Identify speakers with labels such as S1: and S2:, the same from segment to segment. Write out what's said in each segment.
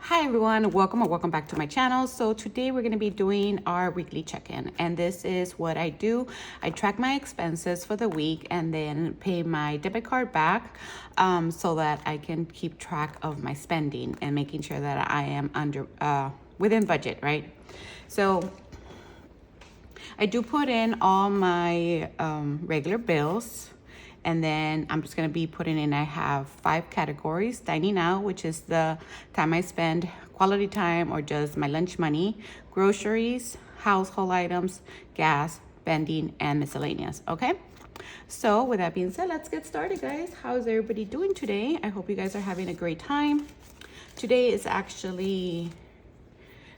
S1: Hi everyone, welcome or welcome back to my channel. So today we're going to be doing our weekly check-in, and this is what I do. I track my expenses for the week and then pay my debit card back so that I can keep track of my spending and making sure that I am within budget, right? So I do put in all my regular bills. And then I'm just gonna be putting in, I have 5 categories: dining out, which is the time I spend, quality time or just my lunch money, groceries, household items, gas, spending, and miscellaneous, okay? So with that being said, let's get started, guys. How's everybody doing today? I hope you guys are having a great time. Today is actually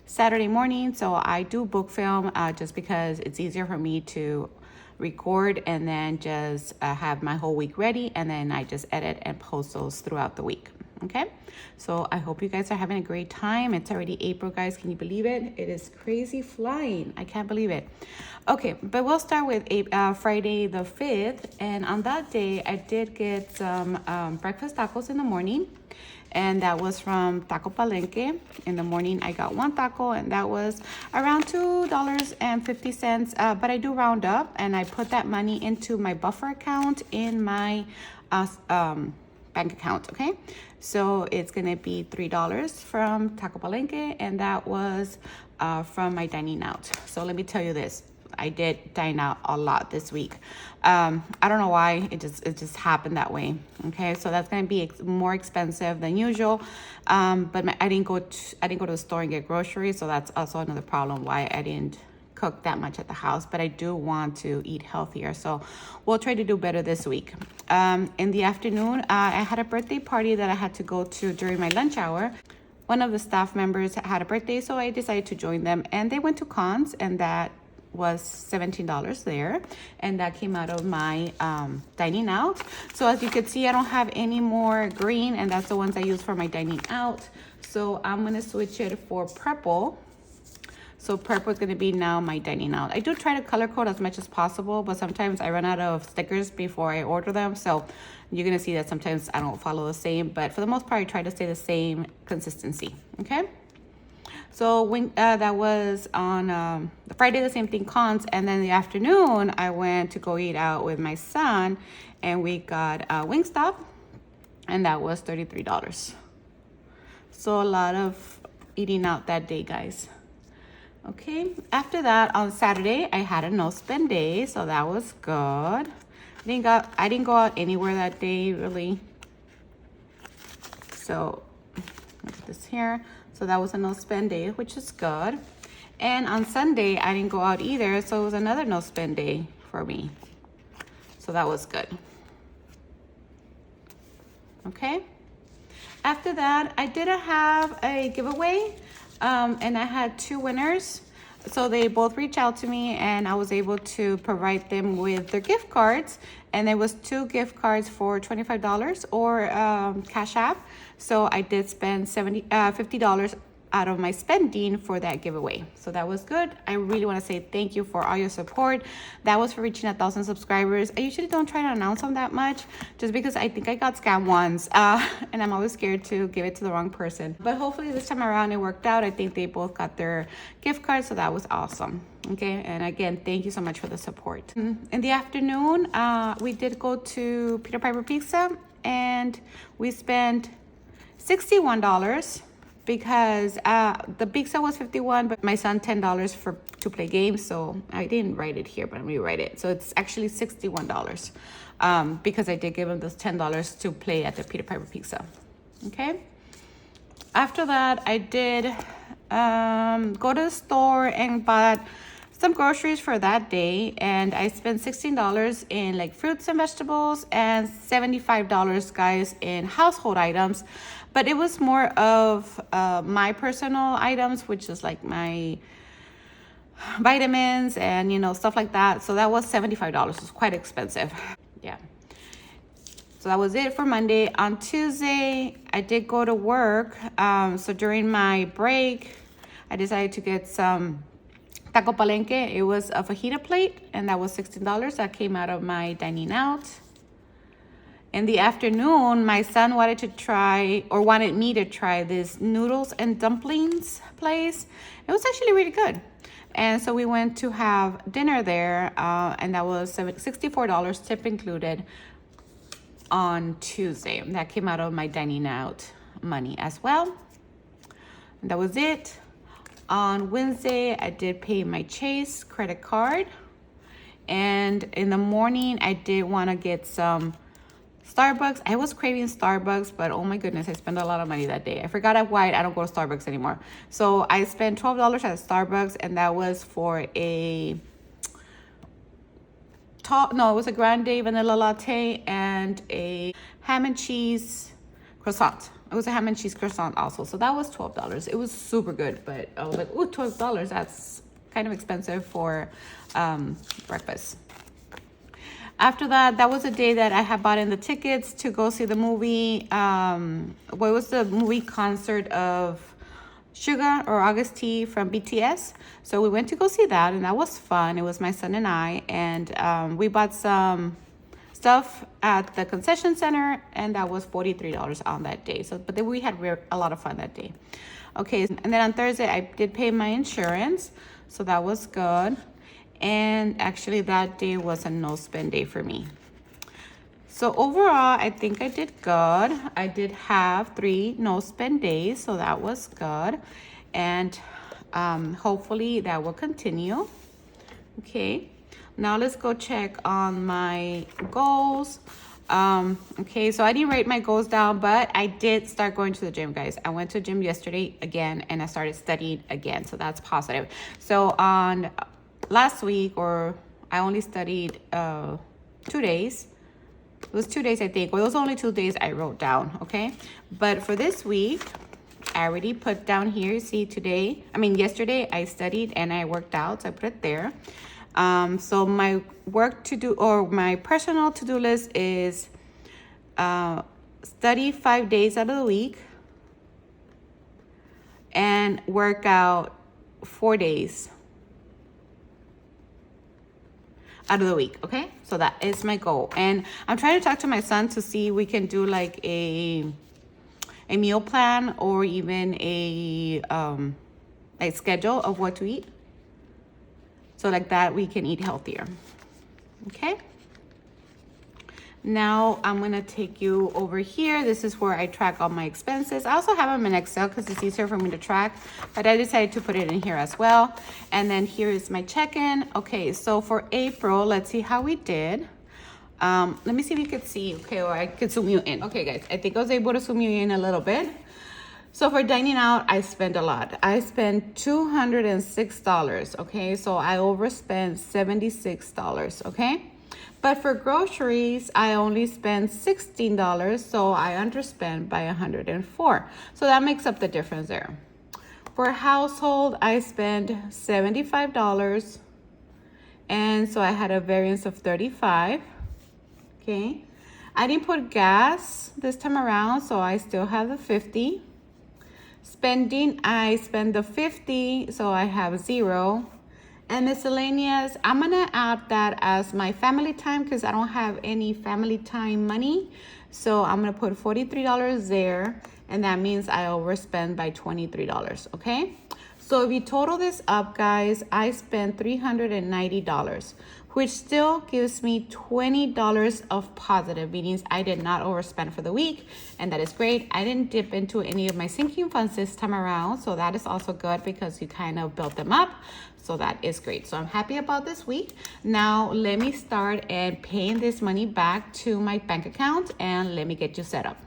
S1: Saturday morning, so I do book film just because it's easier for me to record and then just have my whole week ready, and then I just edit and post those throughout the week. Okay, so I hope you guys are having a great time. It's already April, guys. Can you believe it? It is crazy flying. I can't believe it. Okay, but we'll start with Friday the 5th, and on that day I did get some breakfast tacos in the morning, and that was from Taco Palenque. In the morning I got 1 taco, and that was around $2.50, but I do round up, and I put that money into my buffer account in my bank account. Okay, so it's gonna be $3 from Taco Palenque, and that was from my dining out. So let me tell you this, I did dine out a lot this week. I don't know why, it just happened that way. Okay, so that's gonna be more expensive than usual. But I didn't go to the store and get groceries, so that's also another problem why I didn't cook that much at the house. But I do want to eat healthier, so we'll try to do better this week. In the afternoon, I had a birthday party that I had to go to during my lunch hour. One of the staff members had a birthday, so I decided to join them, and they went to Cons, and that was $17 there, and that came out of my dining out. So as you can see, I don't have any more green, and that's the ones I use for my dining out. So I'm gonna switch it for purple. So purple is gonna be now my dining out. I do try to color code as much as possible, but sometimes I run out of stickers before I order them. So you're gonna see that sometimes I don't follow the same, but for the most part, I try to stay the same consistency, okay? So when that was on Friday, the same thing, Cons, and then in the afternoon, I went to go eat out with my son, and we got Wingstop, and that was $33. So a lot of eating out that day, guys. Okay, after that, on Saturday, I had a no spend day, so that was good. I didn't go out anywhere that day, really. So look at this here. So that was a no spend day, which is good. And on Sunday, I didn't go out either, so it was another no spend day for me. So that was good. Okay. After that, I did have a giveaway, and I had 2 winners. So they both reached out to me, and I was able to provide them with their gift cards. And there was 2 gift cards for $25 or Cash App. So I did spend $50 out of my spending for that giveaway. So that was good. I really want to say thank you for all your support. That was for reaching 1,000 subscribers. I usually don't try to announce them that much, just because I think I got scammed once, and I'm always scared to give it to the wrong person. But hopefully this time around it worked out. I think they both got their gift cards, so that was awesome. Okay, and again, thank you so much for the support. In the afternoon, we did go to Peter Piper Pizza, and we spent $61 because the pizza was $51, but my son $10 to play games. So I didn't write it here, but I'm gonna write it. So it's actually $61 because I did give him those $10 to play at the Peter Piper Pizza. Okay. After that, I did go to the store and bought some groceries for that day, and I spent $16 in like fruits and vegetables, and $75, guys, in household items. But it was more of my personal items, which is like my vitamins and, you know, stuff like that. So that was $75. It was quite expensive. Yeah. So that was it for Monday. On Tuesday, I did go to work. So during my break, I decided to get some Taco Palenque. It was a fajita plate, and that was $16. That came out of my dining out. In the afternoon, my son wanted me to try this noodles and dumplings place. It was actually really good. And so we went to have dinner there, and that was $64, tip included, on Tuesday. That came out of my dining out money as well. And that was it. On Wednesday, I did pay my Chase credit card. And in the morning, I did want to get some Starbucks. I was craving Starbucks, but oh my goodness, I spent a lot of money that day. I forgot why I don't go to Starbucks anymore. So I spent $12 at Starbucks, and that was for it was a grande vanilla latte and a ham and cheese croissant. It was a ham and cheese croissant also. So that was $12. It was super good, but I was like, ooh, $12, that's kind of expensive for breakfast. After that, that was a day that I had bought in the tickets to go see the movie. What was the movie concert of Suga or August T from BTS? So we went to go see that, and that was fun. It was my son and I, and we bought some stuff at the concession center, and that was $43 on that day. So, but then we had a lot of fun that day. Okay, and then on Thursday, I did pay my insurance, so that was good. And actually that day was a no spend day for me. So overall, I think I did good. I did have 3 no spend days, so that was good. And hopefully that will continue. Okay, now let's go check on my goals. Okay, so I didn't write my goals down, but I did start going to the gym, guys. I went to the gym yesterday again, and I started studying again, so that's positive. So on last week, or I only studied 2 days. It was 2 days, I think. Well, it was only 2 days I wrote down, okay? But for this week, I already put down here, see, yesterday I studied and I worked out, so I put it there. So my my personal to-do list is study 5 days out of the week and work out 4 days out of the week, okay? So that is my goal. And I'm trying to talk to my son to see if we can do like a meal plan or even a schedule of what to eat. So like that we can eat healthier, okay? Now I'm gonna take you over here. This is where I track all my expenses. I also have them in Excel because it's easier for me to track, but I decided to put it in here as well. And then here is my check-in. Okay, so for April, let's see how we did. Let me see if you could see, okay, or I could zoom you in. Okay, guys, I think I was able to zoom you in a little bit. So for dining out, I spent a lot. I spent $206, okay? So I overspent $76, okay? But for groceries, I only spent $16, so I underspent by $104. So that makes up the difference there. For household, I spent $75, and so I had a variance of $35, okay? I didn't put gas this time around, so I still have the $50. Spending, I spend the $50, so I have $0. And miscellaneous, I'm gonna add that as my family time because I don't have any family time money. So I'm gonna put $43 there, and that means I overspend by $23, okay? So if you total this up, guys, I spent $390, which still gives me $20 of positive, meaning I did not overspend for the week, and that is great. I didn't dip into any of my sinking funds this time around, so that is also good because you kind of built them up, so that is great. So I'm happy about this week. Now let me start and paying this money back to my bank account, and let me get you set up.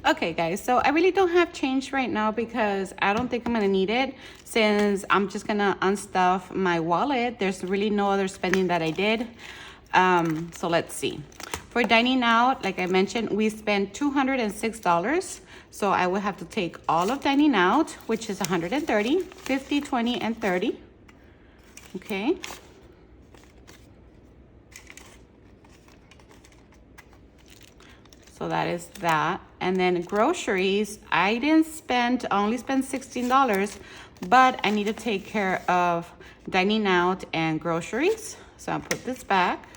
S1: Okay, guys, so I really don't have change right now because I don't think I'm gonna need it since I'm just gonna unstuff my wallet. There's really no other spending that I did. So let's see. For dining out, like I mentioned, we spent $206. So I will have to take all of dining out, which is 130, 50, 20, and 30. Okay. So that is that. And then groceries, I only spent $16, but I need to take care of dining out and groceries. So I'll put this back.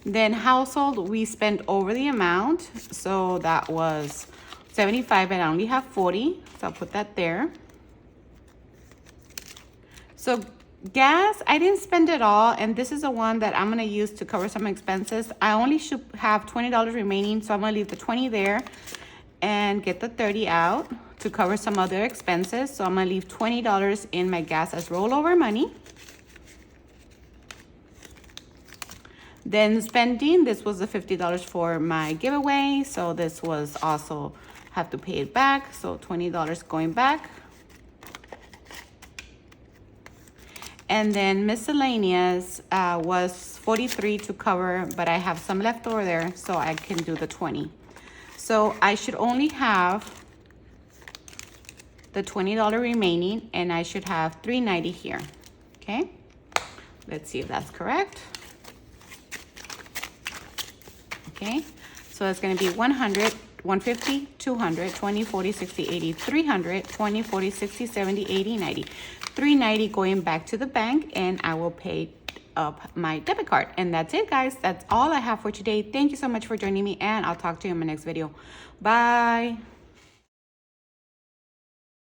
S1: Then household, we spent over the amount. So that was 75 and I only have 40. So I'll put that there. So gas, I didn't spend it all. And this is the one that I'm gonna use to cover some expenses. I only should have $20 remaining. So I'm gonna leave the 20 there and get the 30 out to cover some other expenses. So I'm gonna leave $20 in my gas as rollover money. Then spending, this was the $50 for my giveaway. So this was also, have to pay it back. So $20 going back. And then miscellaneous was 43 to cover, but I have some left over there, so I can do the 20. So I should only have the $20 remaining, and I should have $390 here, okay? Let's see if that's correct. Okay, so it's gonna be 100, 150, 200, 20, 40, 60, 80, 300, 20, 40, 60, 70, 80, 90. 390 going back to the bank, and I will pay up my debit card. And that's it, guys. That's all I have for today. Thank you so much for joining me, and I'll talk to you in my next video. Bye.